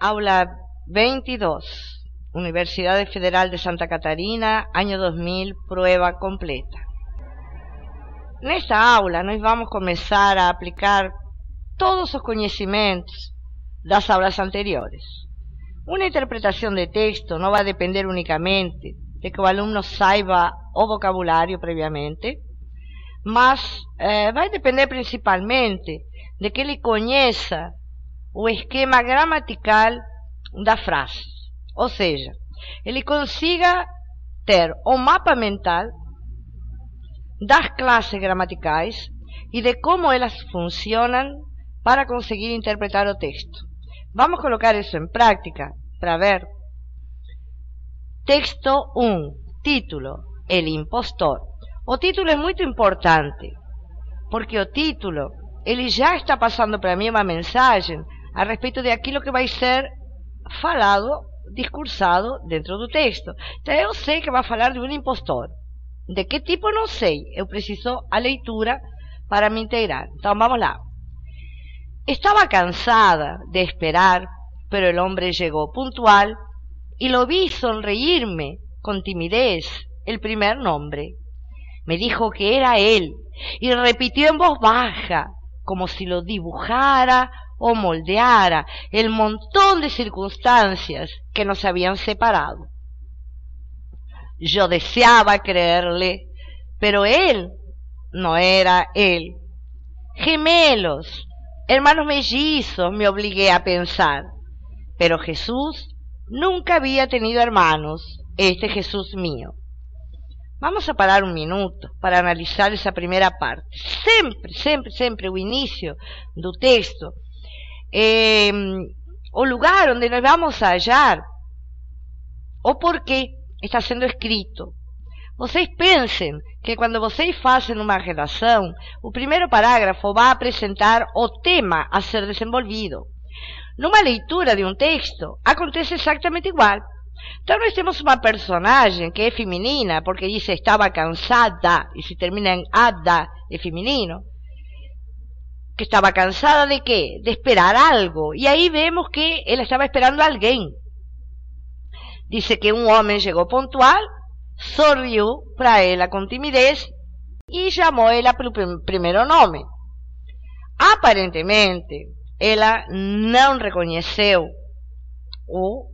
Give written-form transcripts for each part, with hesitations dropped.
Aula 22, Universidad Federal de Santa Catarina, año 2000, prueba completa. Nesta aula, nós vamos começar a aplicar todos os conhecimentos das aulas anteriores. Uma interpretação de texto não vai depender unicamente de que o aluno saiba o vocabulário previamente, mas vai depender principalmente de que ele conheça o esquema gramatical da frase. Ou seja, ele consiga ter o mapa mental das classes gramaticais e de como elas funcionam para conseguir interpretar o texto. Vamos colocar isso em prática para ver. Texto 1, título, El impostor. O título é muito importante, porque o título ele já está passando para mim uma mensagem a respeito de aquilo que vai ser falado, discursado dentro do texto. Então eu sei que vai falar de um impostor. De que tipo não sei, eu preciso a leitura para me inteirar. Então vamos lá. Estaba cansada de esperar, pero el hombre llegó puntual y lo vi sonreírme con timidez el primer nombre. Me dijo que era él y repitió en voz baja, como si lo dibujara o moldeara el montón de circunstancias que nos habían separado. Yo deseaba creerle, pero él no era él. Gemelos, hermanos mellizos, me obligué a pensar. Pero Jesús nunca había tenido hermanos, este Jesús mío. Vamos a parar un minuto para analisar essa primeira parte. Sempre o início do texto, o lugar onde nós vamos hallar o porquê está sendo escrito. Vocês pensem que quando vocês fazem uma redação, o primeiro parágrafo vai apresentar o tema a ser desenvolvido. Numa leitura de um texto, acontece exatamente igual. Então nós temos uma personagem que é feminina, porque diz estava cansada, e se termina em ada, é feminino. Que estava cansada de quê? De esperar algo. E aí vemos que ela estava esperando alguém. Diz que um homem chegou pontual, sorriu para ela com timidez e chamou ela pelo primeiro nome. Aparentemente, ela não reconheceu o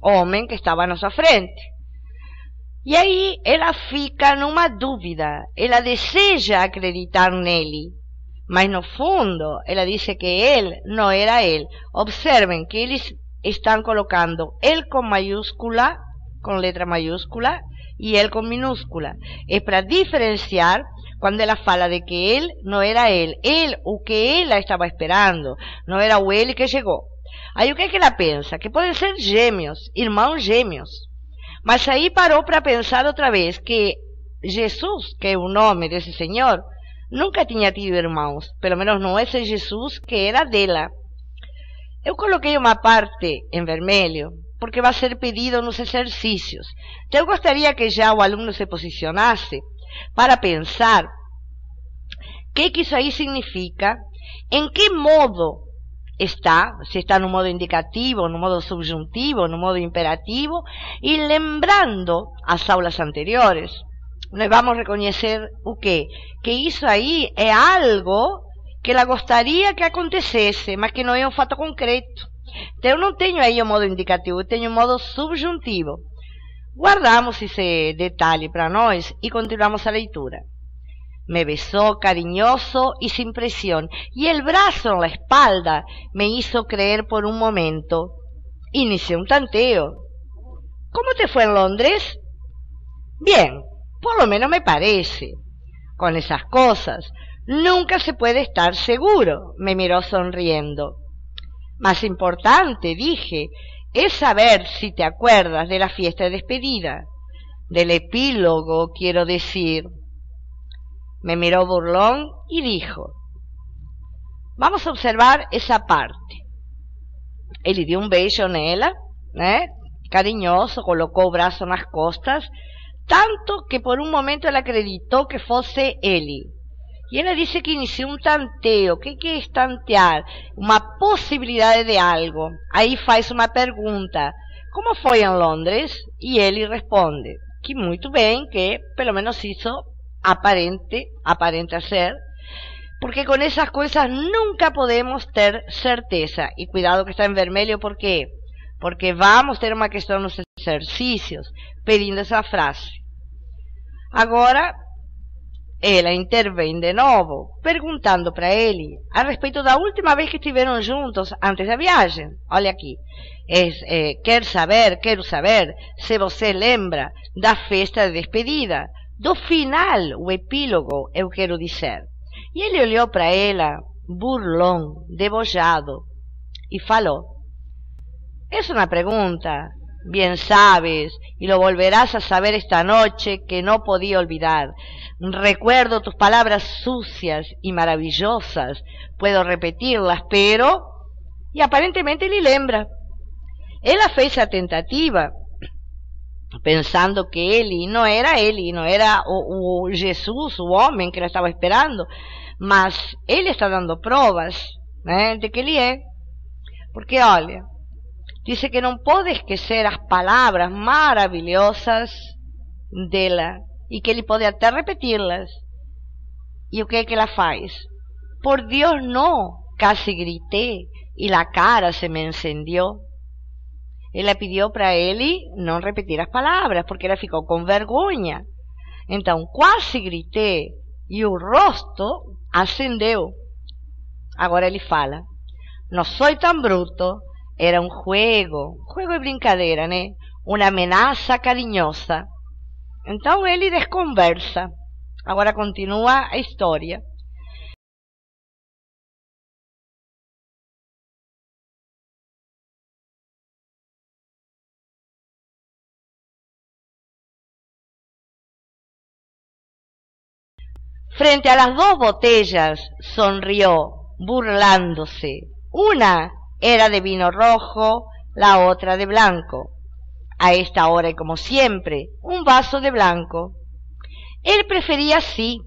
homem que estava na sua frente. E aí ela fica numa dúvida. Ela deseja acreditar nele, mas no fundo ela diz que ele não era ele. Observem que eles estão colocando ele com maiúscula, com letra maiúscula, e ele com minúscula. É para diferenciar quando ela fala de que ele não era ele. Ele, o que ela estava esperando, não era o ele que chegou. Aí o que ela pensa? Que podem ser gêmeos, irmãos gêmeos. Mas aí parou para pensar outra vez que Jesus, que é o nome desse senhor, nunca tinha tido irmãos. Pelo menos não esse Jesus que era dela. Eu coloquei uma parte em vermelho, porque vai ser pedido nos exercícios. Então eu gostaria que já o aluno se posicionasse para pensar o que isso aí significa, em que modo está, se está no modo indicativo, no modo subjuntivo, no modo imperativo, e lembrando as aulas anteriores, nós vamos reconhecer o quê? Que isso aí é algo que ela gostaria que acontecesse, mas que não é um fato concreto. Então eu não tenho aí o modo indicativo, eu tenho o modo subjuntivo. Guardamos esse detalhe para nós e continuamos a leitura. Me besó cariñoso y sin presión, y el brazo en la espalda me hizo creer por un momento. Inicié un tanteo. ¿Cómo te fue en Londres? Bien, por lo menos me parece. Con esas cosas nunca se puede estar seguro, me miró sonriendo. Más importante, dije, es saber si te acuerdas de la fiesta de despedida. Del epílogo, quiero decir. Me miró burlón y dijo, vamos a observar esa parte. Ele dio un beijo nela, cariñoso, colocó o braço nas costas, tanto que por un momento ela acreditou que fosse ele. E ela disse que iniciou um tanteio. O que é tantear? Uma possibilidade de algo. Aí faz uma pergunta. Como foi em Londres? E ele responde que muito bem, que pelo menos isso aparenta ser, porque com essas coisas nunca podemos ter certeza. E cuidado que está em vermelho, ¿por quê? Porque vamos ter uma questão nos exercícios pedindo essa frase. Agora, ela intervém de novo, perguntando para ele a respeito da última vez que estiveram juntos antes da viagem. Olha aqui. Quero saber se você lembra da festa de despedida, do final, o epílogo, eu quero dizer. E ele olhou para ela, burlão, debochado, e falou: es una pregunta, bien sabes, y lo volverás a saber esta noche, que no podía olvidar. Recuerdo tus palabras sucias y maravillosas, puedo repetirlas, pero... E aparentemente ele lembra. Ela fez a tentativa, pensando que ele não era o Jesus, o homem que ela estava esperando, mas ele está dando provas, né, de que ele é. Porque, olha, dice que não pode esquecer as palavras maravilhosas dela e que ele pode até repeti-las. E o que ela faz? Por Deus, não! Casi grité e a cara se me encendió. Ela pediu para ele não repetir as palavras, porque ela ficou com vergonha. Então, quase gritei e o rosto acendeu. Agora ele fala: não sou tão bruto. Era um juego de brincadeira, né? Uma ameaça carinhosa. Então ele desconversa. Agora continua a história. Frente a las dos botellas sonrió, burlándose. Una era de vino rojo, la otra de blanco. A esta hora y como siempre, un vaso de blanco. Él prefería así.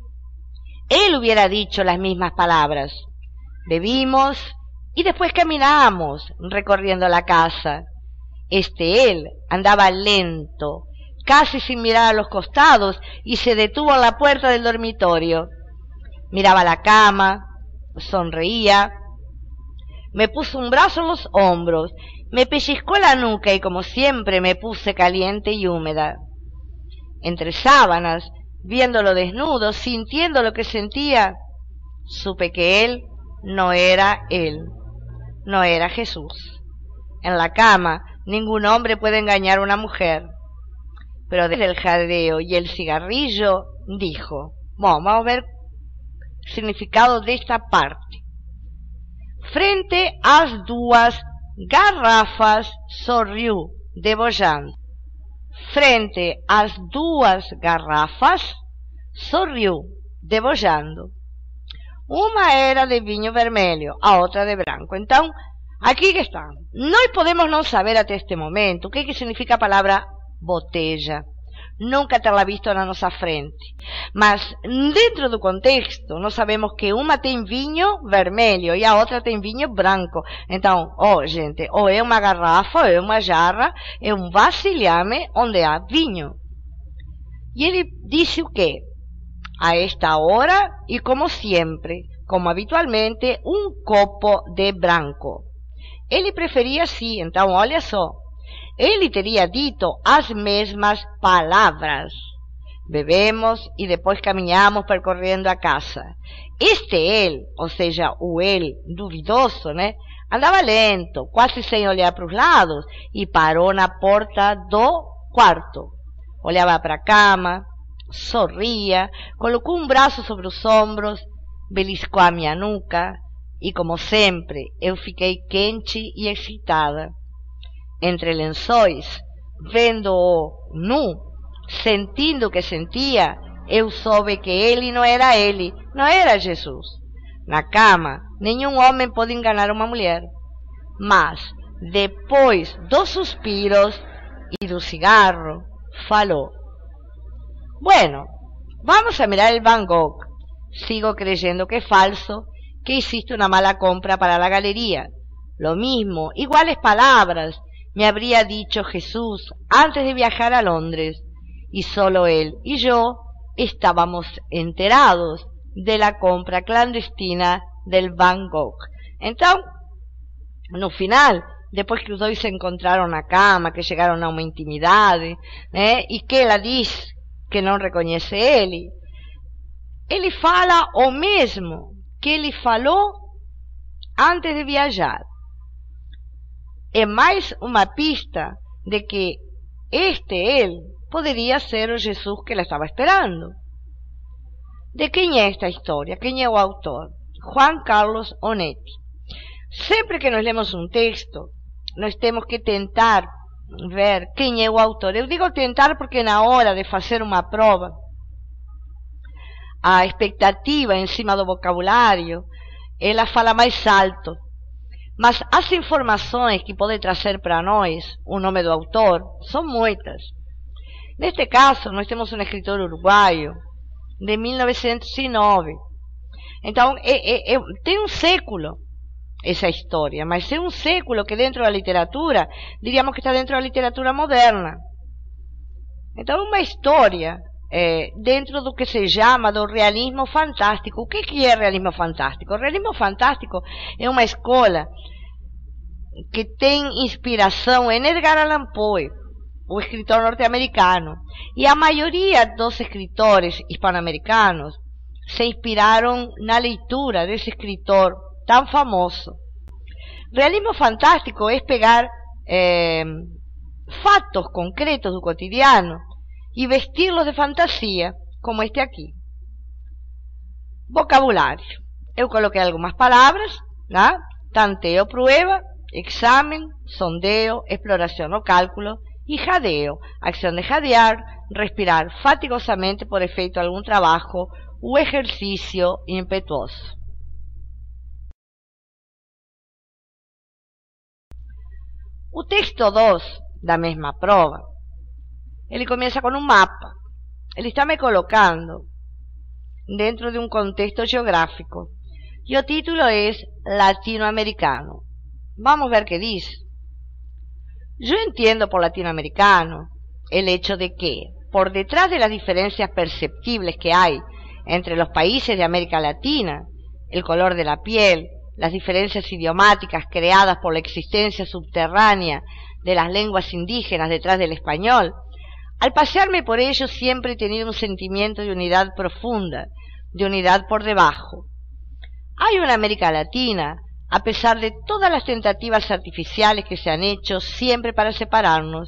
Él hubiera dicho las mismas palabras. Bebimos y después caminamos recorriendo la casa. Él andaba lento, casi sin mirar a los costados, y se detuvo en la puerta del dormitorio. Miraba la cama, sonreía, me puso un brazo en los hombros, me pellizcó la nuca y como siempre me puse caliente y húmeda. Entre sábanas, viéndolo desnudo, sintiendo lo que sentía, supe que él, no era Jesús. En la cama, ningún hombre puede engañar a una mujer. Pero desde el jadeo y el cigarrillo, dijo: vamos a ver el significado de esta parte. Frente às duas garrafas, sorriu, debochando. Frente às duas garrafas, sorriu, debochando. Uma era de vinho vermelho, a outra de branco. Então, aqui que está. Nós podemos não saber até este momento o que significa a palavra botella. Nunca terla visto na nossa frente. Mas, dentro do contexto, nós sabemos que uma tem vinho vermelho e a outra tem vinho branco. Então, gente, ou é uma garrafa, ou é uma jarra, é um vasilhame onde há vinho. E ele disse o quê? A esta hora e como sempre, como habitualmente, um copo de branco. Ele preferia assim, então, olha só. Ele teria dito as mesmas palavras. Bebemos e depois caminhamos percorrendo a casa. Ele, ou seja, o ele duvidoso, né? Andava lento, quase sem olhar para os lados, e parou na porta do quarto. Olhava para a cama, sorria, colocou um braço sobre os ombros, beliscou a minha nuca, e como sempre, eu fiquei quente e excitada. Entre lençóis, vendo-o nu, sentindo o que sentia, eu soube que ele, não era Jesus. Na cama, nenhum homem pode enganar uma mulher. Mas, depois dos suspiros e do cigarro, falou: bueno, vamos a mirar el Van Gogh. sigo creyendo que es falso, que hiciste una mala compra para la galería. Lo mismo, iguales palabras, me habría dicho Jesús antes de viajar a Londres, y solo él y yo estábamos enterados de la compra clandestina del Van Gogh. Então, no final, depois que os dois se encontraram na cama, que chegaram a uma intimidade, né, e que ela diz que não reconhece ele fala o mesmo que ele falou antes de viajar. É mais uma pista de que ele poderia ser o Jesus que ela estava esperando. De quem é esta história? Quem é o autor? Juan Carlos Onetti. Sempre que nós lemos um texto, nós temos que tentar ver quem é o autor. Eu digo tentar porque na hora de fazer uma prova, a expectativa em cima do vocabulário, ela fala mais alto. Mas as informações que pode trazer para nós o nome do autor são muitas. Neste caso, nós temos um escritor uruguaio de 1909. Então, tem um século essa história, mas é um século que dentro da literatura, diríamos que está dentro da literatura moderna. Então, é uma história dentro do que se chama do realismo fantástico. O que é realismo fantástico? O realismo fantástico é uma escola que tem inspiração em Edgar Allan Poe, o escritor norte-americano, e a maioria dos escritores hispano-americanos se inspiraram na leitura desse escritor tão famoso. Realismo fantástico é pegar fatos concretos do cotidiano e vesti-los de fantasia, como este aqui. Vocabulário. Eu coloquei algumas palavras, né? Tanteo, prueba, examen, sondeo, exploración o cálculo, y jadeo, acción de jadear, respirar fatigosamente por efecto de algún trabajo u ejercicio impetuoso. O texto 2 da mesma prova, ele começa com um mapa. Ele está me colocando dentro de um contexto geográfico. E o título é Latinoamericano. Vamos ver qué dice. Yo entiendo por latinoamericano el hecho de que, por detrás de las diferencias perceptibles que hay entre los países de América Latina, el color de la piel, las diferencias idiomáticas creadas por la existencia subterránea de las lenguas indígenas detrás del español, al pasearme por ellos siempre he tenido un sentimiento de unidad profunda, de unidad por debajo. Hay una América Latina, a pesar de todas las tentativas artificiales que se han hecho siempre para separarnos,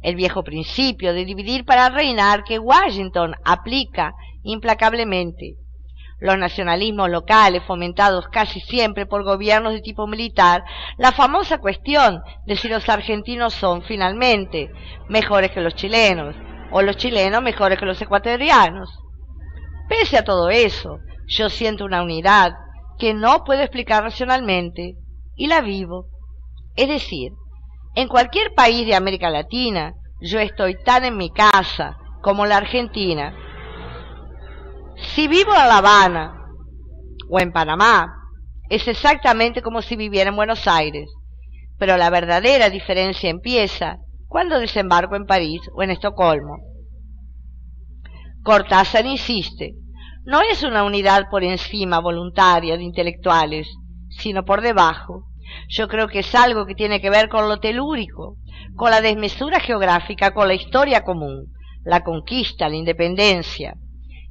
el viejo principio de dividir para reinar que Washington aplica implacablemente, los nacionalismos locales fomentados casi siempre por gobiernos de tipo militar, la famosa cuestión de si los argentinos son finalmente mejores que los chilenos o los chilenos mejores que los ecuatorianos. Pese a todo eso, yo siento una unidad que no puedo explicar racionalmente y la vivo. Es decir, en cualquier país de América Latina, yo estoy tan en mi casa como la Argentina. Si vivo en La Habana o en Panamá, es exactamente como si viviera en Buenos Aires, pero la verdadera diferencia empieza cuando desembarco en París o en Estocolmo. Cortázar insiste, no es una unidad por encima voluntaria de intelectuales, sino por debajo. Yo creo que es algo que tiene que ver con lo telúrico, con la desmesura geográfica, con la historia común, la conquista, la independencia.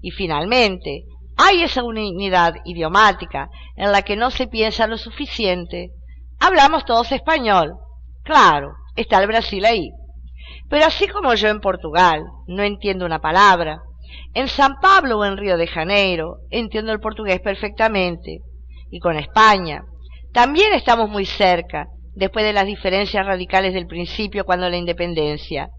Y finalmente, hay esa unidad idiomática en la que no se piensa lo suficiente. Hablamos todos español. Claro, está el Brasil ahí. Pero así como yo en Portugal no entiendo una palabra, en San Pablo o en Río de Janeiro entiendo el portugués perfectamente. Y con España también estamos muy cerca, después de las diferencias radicales del principio cuando la independencia.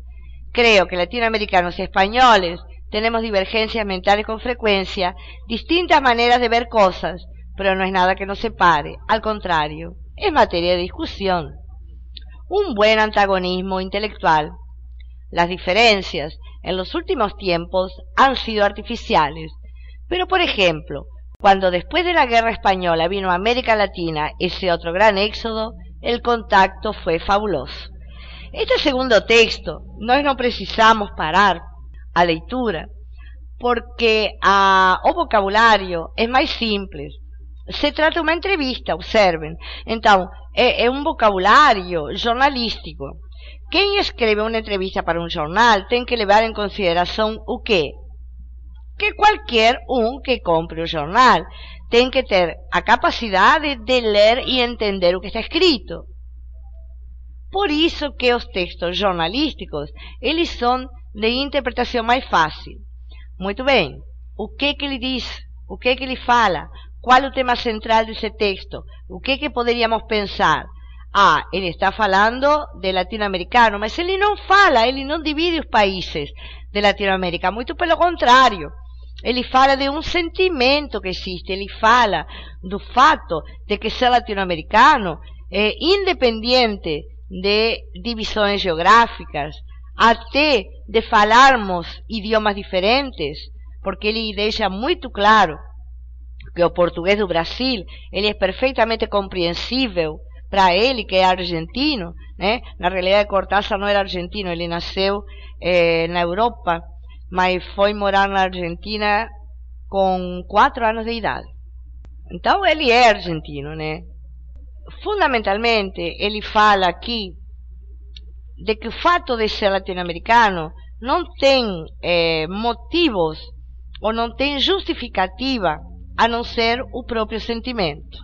Creo que latinoamericanos y españoles tenemos divergencias mentales con frecuencia, distintas maneras de ver cosas, pero no es nada que nos separe, al contrario, es materia de discusión. Un buen antagonismo intelectual. Las diferencias en los últimos tiempos han sido artificiales, Pero, por ejemplo, cuando después de la Guerra Española vino a América Latina ese otro gran éxodo, el contacto fue fabuloso. Este segundo texto, nós não precisamos parar a leitura, porque o vocabulário é mais simples. Se trata de uma entrevista, observem. Então, é um vocabulário jornalístico. Quem escreve uma entrevista para um jornal tem que levar em consideração o quê? Que qualquer que compre o jornal tem que ter a capacidade de ler e entender o que está escrito. Por isso que os textos jornalísticos, eles são de interpretação mais fácil. Muito bem, o que ele diz? O que ele fala? Qual o tema central desse texto? O que poderíamos pensar? Ele está falando de latino-americano, mas ele não fala, ele não divide os países de Latinoamérica, muito pelo contrário. Ele fala de um sentimento que existe, ele fala do fato de que ser latino-americano é independente de divisões geográficas, até de falarmos idiomas diferentes, porque ele deixa muito claro que o português do Brasil ele é perfeitamente compreensível para ele, que é argentino, né? Na realidade, Cortázar não era argentino, ele nasceu na Europa, mas foi morar na Argentina com 4 anos de idade. Então, ele é argentino, né? Fundamentalmente, ele fala aqui de que o fato de ser latino-americano não tem motivos ou não tem justificativa a não ser o próprio sentimento.